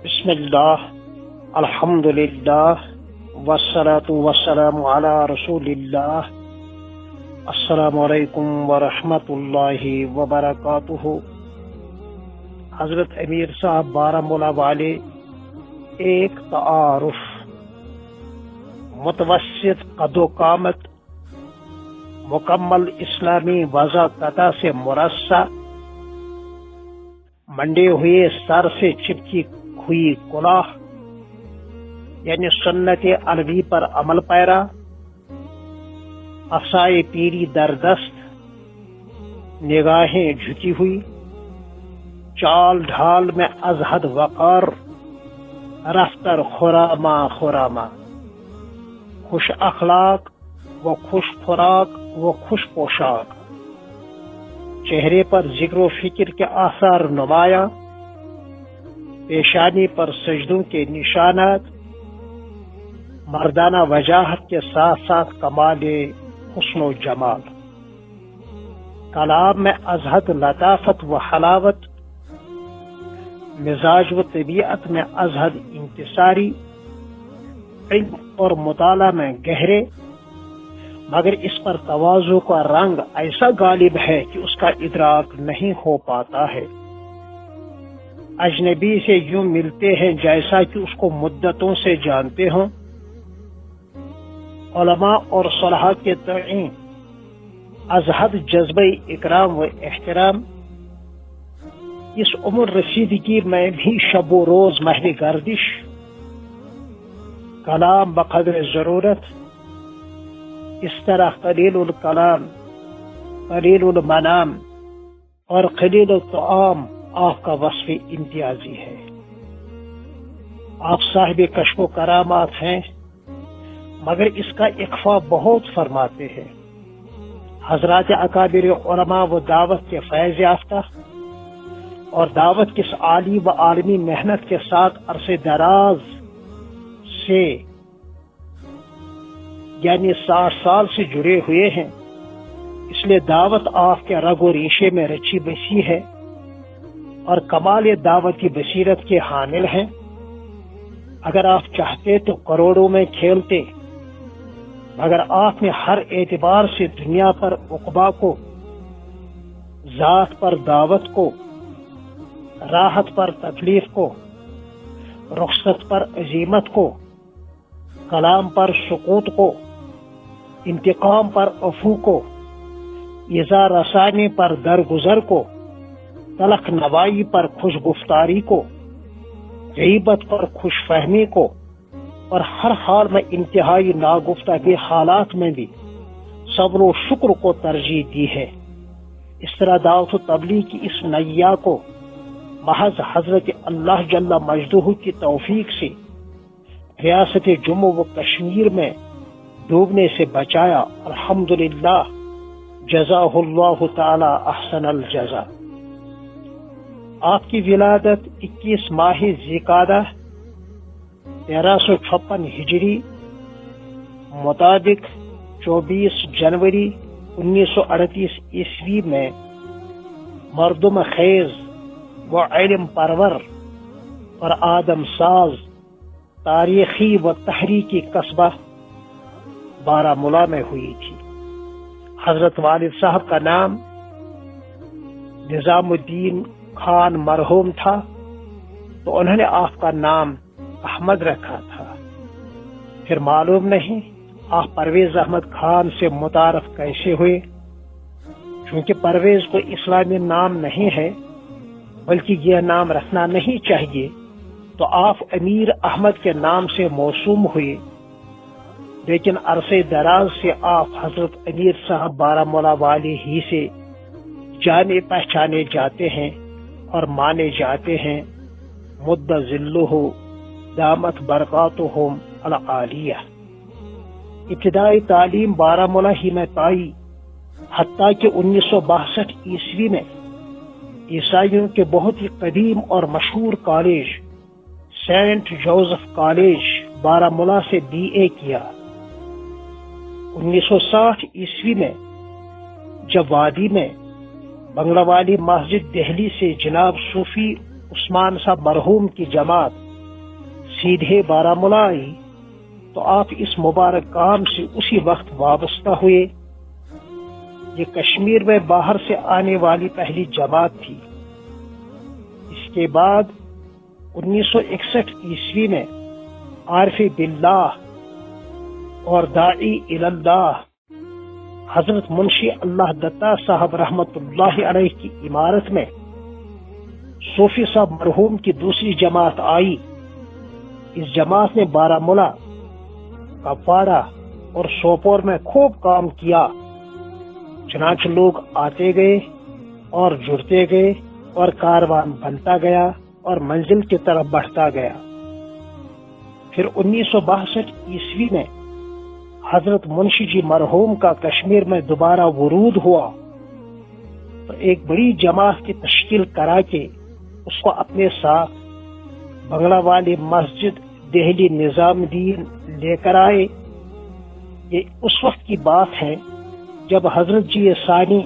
بسم اللہ الحمد للہ والصلاة والسلام علی رسول اللہ السلام علیکم ورحمۃ اللہ وبرکاتہ۔ حضرت امیر صاحب بارہمولہ والے ایک تعارف، متوسط قد و قامت، مکمل اسلامی وضاقتہ سے مرصع، منڈے ہوئے سر سے چپکی ہوئی کلاه یعنی سنت علوی پر عمل پیرا، عصائے پیری در دست، نگاہیں جھکی ہوئی، چال ڈھال میں ازحد وقار، رفتر خراما خراما، خوش اخلاق و خوش خوراک و خوش پوشاک، چہرے پر ذکر و فکر کے آثار نمایاں، پیشانی پر سجدوں کے نشانات، مردانہ وجاہت کے ساتھ ساتھ کمال حسن و جمال، کلام میں ازحد لطافت و حلاوت، مزاج و طبیعت میں ازحد انتصاری، علم اور مطالعہ میں گہرے، مگر اس پر تواضع کا رنگ ایسا غالب ہے کہ اس کا ادراک نہیں ہو پاتا ہے۔ اجنبی سے یوں ملتے ہیں جیسا کہ اس کو مدتوں سے جانتے ہوں۔ علماء اور صلحاء کے تئیں ازحد جذبہ اکرام و احترام، اس عمر رسیدگی میں بھی شب و روز محو گردش، کلام بقدر ضرورت، اس طرح قلیل الکلام قلیل المنام اور قلیل الطعام آپ کا وصف امتیازی ہے۔ آپ صاحب کشف و کرامات ہیں، مگر اس کا اخفا بہت فرماتے ہیں۔ حضرات اکابر علماء و دعوت کے فیض یافتہ اور دعوت کی عالی و عالمی محنت کے ساتھ عرصے دراز سے یعنی 60 سال سے جڑے ہوئے ہیں، اس لیے دعوت آپ کے رگ و ریشے میں رچی بسی ہے اور کمال دعوتی بصیرت کے حامل ہیں۔ اگر آپ چاہتے تو کروڑوں میں کھیلتے، مگر آپ نے ہر اعتبار سے دنیا پر عقبا کو، ذات پر دعوت کو، راحت پر تکلیف کو، رخصت پر عزیمت کو، کلام پر سکوت کو، انتقام پر عفو کو، ایذا رسانی پر درگزر کو، تلخ نوائی پر خوش گفتاری کو، غیبت پر خوش فہمی کو، اور ہر حال میں انتہائی ناگفتہ کے حالات میں بھی صبر و شکر کو ترجیح دی ہے۔ اس طرح دعوت و تبلیغ کی اس نیا کو محض حضرت اللہ جل مجدہ کی توفیق سے ریاست جموں و کشمیر میں ڈوبنے سے بچایا۔ الحمدللہ، جزاہ اللہ تعالی احسن الجزا۔ آپ کی ولادت 21 ماہ ذیقعدہ 1356 ہجری مطابق 24 جنوری 1938 عیسوی میں مردم خیز و علم پرور اور آدم ساز تاریخی و تحریکی قصبہ بارہمولہ میں ہوئی تھی۔ حضرت والد صاحب کا نام نظام الدین خان مرحوم تھا، تو انہوں نے آپ کا نام احمد رکھا تھا۔ پھر معلوم نہیں آپ پرویز احمد خان سے متعارف کیسے ہوئے، چونکہ پرویز کوئی اسلامی نام نہیں ہے، بلکہ یہ نام رکھنا نہیں چاہیے، تو آپ امیر احمد کے نام سے موسوم ہوئے۔ لیکن عرصے دراز سے آپ حضرت امیر صاحب بارہمولہ والے ہی سے جانے پہچانے جاتے ہیں اور مانے جاتے ہیں۔ مد ذلہ دامت برکاتہم العالیہ۔ ابتدائی تعلیم بارہمولہ ہی میں پائی، حتیٰ کہ 1962 عیسوی میں عیسائیوں کے بہت ہی قدیم اور مشہور college Saint Joseph college Baramulla سے BA کیا۔ 1960 عیسوی میں جب وادی میں بنگلہ والی مسجد دہلی سے جناب صوفی عثمان صاحب مرحوم کی جماعت سیدھے بارہمولہ آئی تو آپ اس مبارک کام سے اسی وقت وابستہ ہوئے۔ یہ کشمیر میں باہر سے آنے والی پہلی جماعت تھی۔ اس کے بعد 1961 عیسوی میں عارف باللہ اور داعی اللہ حضرت منشی اللہ دتا صاحب رحمت اللہ علیہ کی عمارت میں صوفی صاحب مرحوم کی دوسری جماعت آئی۔ اس جماعت نے بارہمولہ، کپواڑہ اور سوپور میں خوب کام کیا، چنانچہ لوگ آتے گئے اور جڑتے گئے اور کاروان بنتا گیا اور منزل کی طرف بڑھتا گیا۔ پھر 1962 عیسوی میں حضرت منشی جی مرحوم کا کشمیر میں دوبارہ ورود ہوا تو ایک بڑی جماعت کی تشکیل کرا کے اس کو اپنے ساتھ بنگلہ والی مسجد دہلی نظام الدین لے کر آئے۔ یہ اس وقت کی بات ہے جب حضرت جی ثانی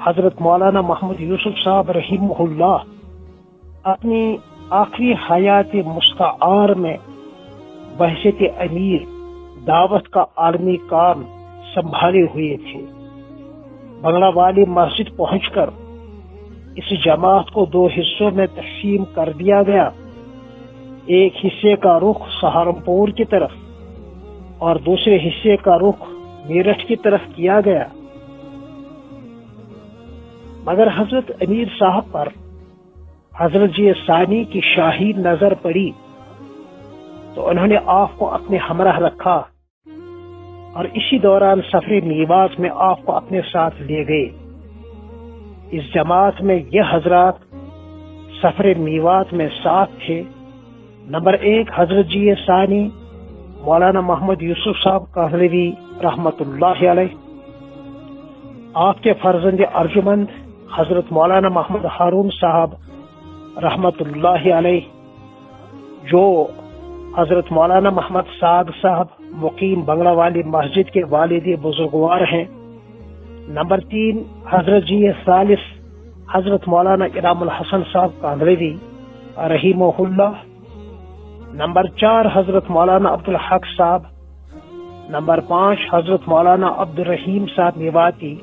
حضرت مولانا محمد یوسف صاحب رحمہ اللہ اپنی آخری حیات مستعار میں بحیثیت امیر دعوت کا عالمی کام سنبھالے ہوئے تھے۔ بنگلہ والی مسجد پہنچ کر اس جماعت کو 2 حصوں میں تقسیم کر دیا گیا۔ ایک حصے کا رخ سہارنپور کی طرف اور دوسرے حصے کا رخ میرٹھ کی طرف کیا گیا، مگر حضرت امیر صاحب پر حضرت جی ثانی کی شاہی نظر پڑی تو انہوں نے آپ کو اپنے ہمراہ رکھا اور اسی دوران سفر میوات میں آپ کو اپنے ساتھ لے گئے۔ اس جماعت میں یہ حضرات سفر میوات میں ساتھ تھے۔ نمبر 1 حضرت جی ثانی مولانا محمد یوسف صاحب کاہلوی رحمت اللہ علیہ، آپ کے فرزند ارجمند حضرت مولانا محمد ہارون صاحب رحمت اللہ علیہ، جو حضرت مولانا محمد سعد صاحب مقیم بنگلہ والی مسجد کے والد بزرگوار ہیں۔ نمبر 3 حضرت جی ثالث حضرت مولانا انعام الحسن صاحب کاندھلوی رحمہ اللہ۔ نمبر 4 حضرت مولانا عبدالحق صاحب۔ نمبر 5 حضرت مولانا عبد الرحیم صاحب میواتی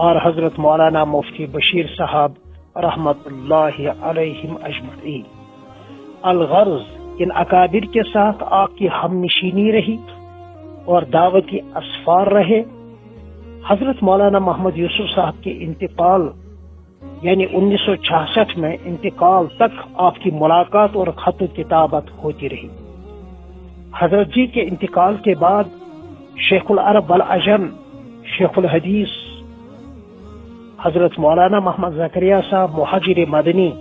اور حضرت مولانا مفتی بشیر صاحب رحمت اللہ علیہم اجمعین۔ الغرض ان اکابر کے ساتھ آپ کی ہم نشینی رہی اور دعوتی اسفار رہے۔ حضرت مولانا محمد یوسف صاحب کے انتقال یعنی 1966 میں انتقال تک آپ کی ملاقات اور خط و کتابت ہوتی رہی۔ حضرت جی کے انتقال کے بعد شیخ العرب والعجم شیخ الحدیث حضرت مولانا محمد زکریا صاحب مہاجر مدنی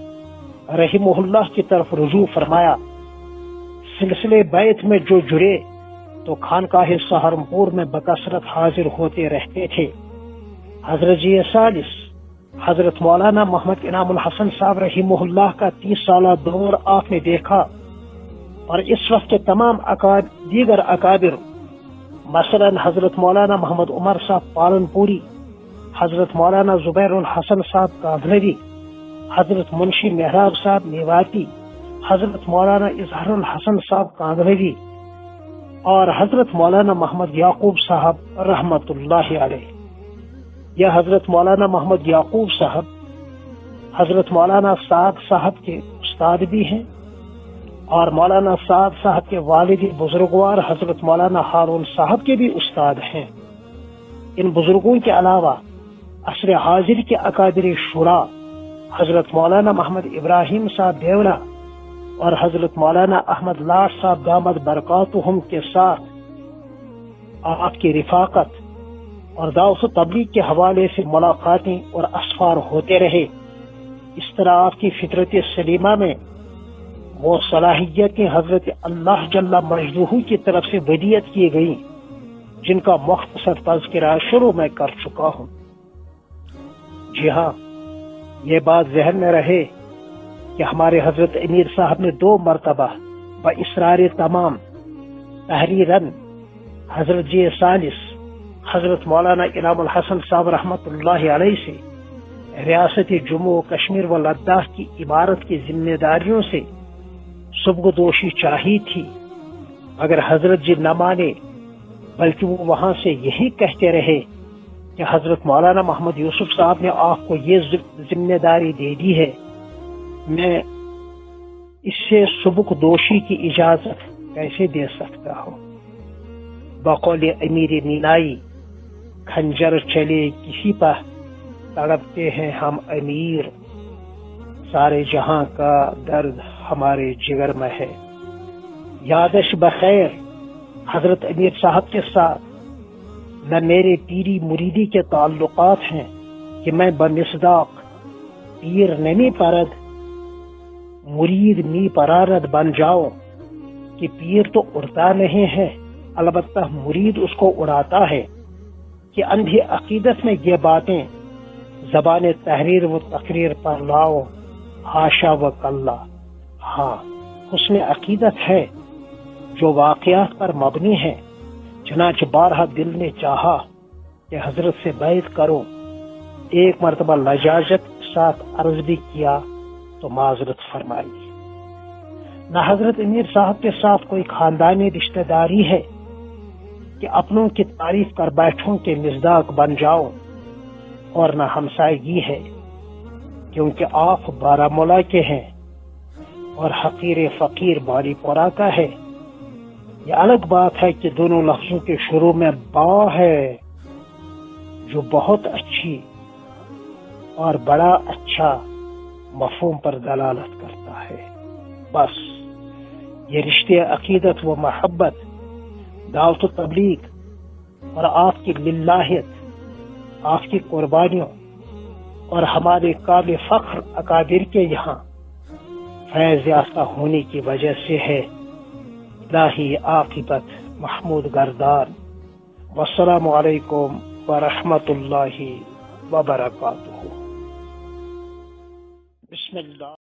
رحمہ اللہ کی طرف رجوع فرمایا۔ سلسلے بیت میں جو جڑے تو خانقاہ سہارنپور میں بکثرت حاضر ہوتے رہتے تھے۔ حضرت جی ثالث حضرت مولانا محمد انعام الحسن صاحب رحمہ اللہ کا 30 سالہ دور آپ نے دیکھا، اور اس وقت کے تمام دیگر اکابر مثلا حضرت مولانا محمد عمر صاحب پالن پوری، حضرت مولانا زبیر الحسن صاحب کاندھلوی، حضرت منشی محراب صاحب میواتی، حضرت مولانا اظہار الحسن صاحب کاندھلوی اور حضرت مولانا محمد یعقوب صاحب رحمت اللہ علیہ۔ یہ حضرت مولانا محمد یعقوب صاحب حضرت مولانا سعد صاحب کے استاد بھی ہیں، اور مولانا سعد صاحب کے والد بزرگوار حضرت مولانا ہارون صاحب کے بھی استاد ہیں۔ ان بزرگوں کے علاوہ عصر حاضر کے اکابر شورا حضرت مولانا محمد ابراہیم صاحب دیولا اور حضرت مولانا احمد لاٹ صاحب دامت برکاتہم کے ساتھ آپ کی رفاقت اور دعوت و تبلیغ کے حوالے سے ملاقاتیں اور اسفار ہوتے رہے۔ اس طرح آپ کی فطرت سلیمہ میں وہ صلاحیتیں حضرت اللہ جل مجدہ کی طرف سے ودیت کی گئیں جن کا مختصر تذکرہ شروع میں کر چکا ہوں۔ جی ہاں، یہ بات ذہن میں رہے کہ ہمارے حضرت امیر صاحب نے 2 مرتبہ باسرار تمام تحریراً حضرت جی ثالث حضرت مولانا انعام الحسن صاحب رحمت اللہ علیہ سے ریاست جموں کشمیر و لداخ کی عمارت کی ذمہ داریوں سے سبکدوشی چاہی تھی، اگر حضرت جی نہ مانے بلکہ وہ وہاں سے یہی کہتے رہے کہ حضرت مولانا محمد یوسف صاحب نے آپ کو یہ ذمہ داری دے دی ہے، میں اس سے سبکدوشی کی اجازت کیسے دے سکتا ہوں؟ بقول امیر مینائی، کھنجر چلے کسی پر تڑپتے ہیں ہم امیر، سارے جہاں کا درد ہمارے جگر میں ہے۔ یادش بخیر، حضرت امیر صاحب کے ساتھ نہ میرے پیری مریدی کے تعلقات ہیں کہ میں بمصداق پیر نمی پرد مرید می پرارد بن جاؤں، کہ پیر تو اڑتا نہیں ہے، البتہ مرید اس کو اڑاتا ہے، کہ اندھی عقیدت میں یہ باتیں زبان تحریر و تقریر پر لاؤ، حاشا و کلا۔ ہاں، حسن عقیدت ہے جو واقعات پر مبنی ہے، چنانچہ بارہا دل نے چاہا کہ حضرت سے بیعت کرو، ایک مرتبہ لجاجت ساتھ عرض بھی کیا تو معذرت فرمائی۔ نہ حضرت امیر صاحب کے ساتھ کوئی خاندانی رشتہ داری ہے کہ اپنوں کی تعریف کر بیٹھوں کے مصداق بن جاؤ، اور نہ ہمسائیگی ہے کیونکہ آپ بارہمولہ کے ہیں اور حقیر فقیر باری پورہ کا ہے۔ یہ الگ بات ہے کہ دونوں لفظوں کے شروع میں با ہے جو بہت اچھی اور بڑا اچھا مفہوم پر دلالت کرتا ہے۔ بس یہ رشتے عقیدت و محبت، دعوت و تبلیغ اور آپ کی للہیت، آپ کی قربانیوں اور ہمارے قابل فخر اکابر کے یہاں فیض یافتہ ہونے کی وجہ سے ہے۔ الہی عاقبت محمود گردان۔ والسلام علیکم ورحمۃ اللہ وبرکاتہ۔ بسم اللہ۔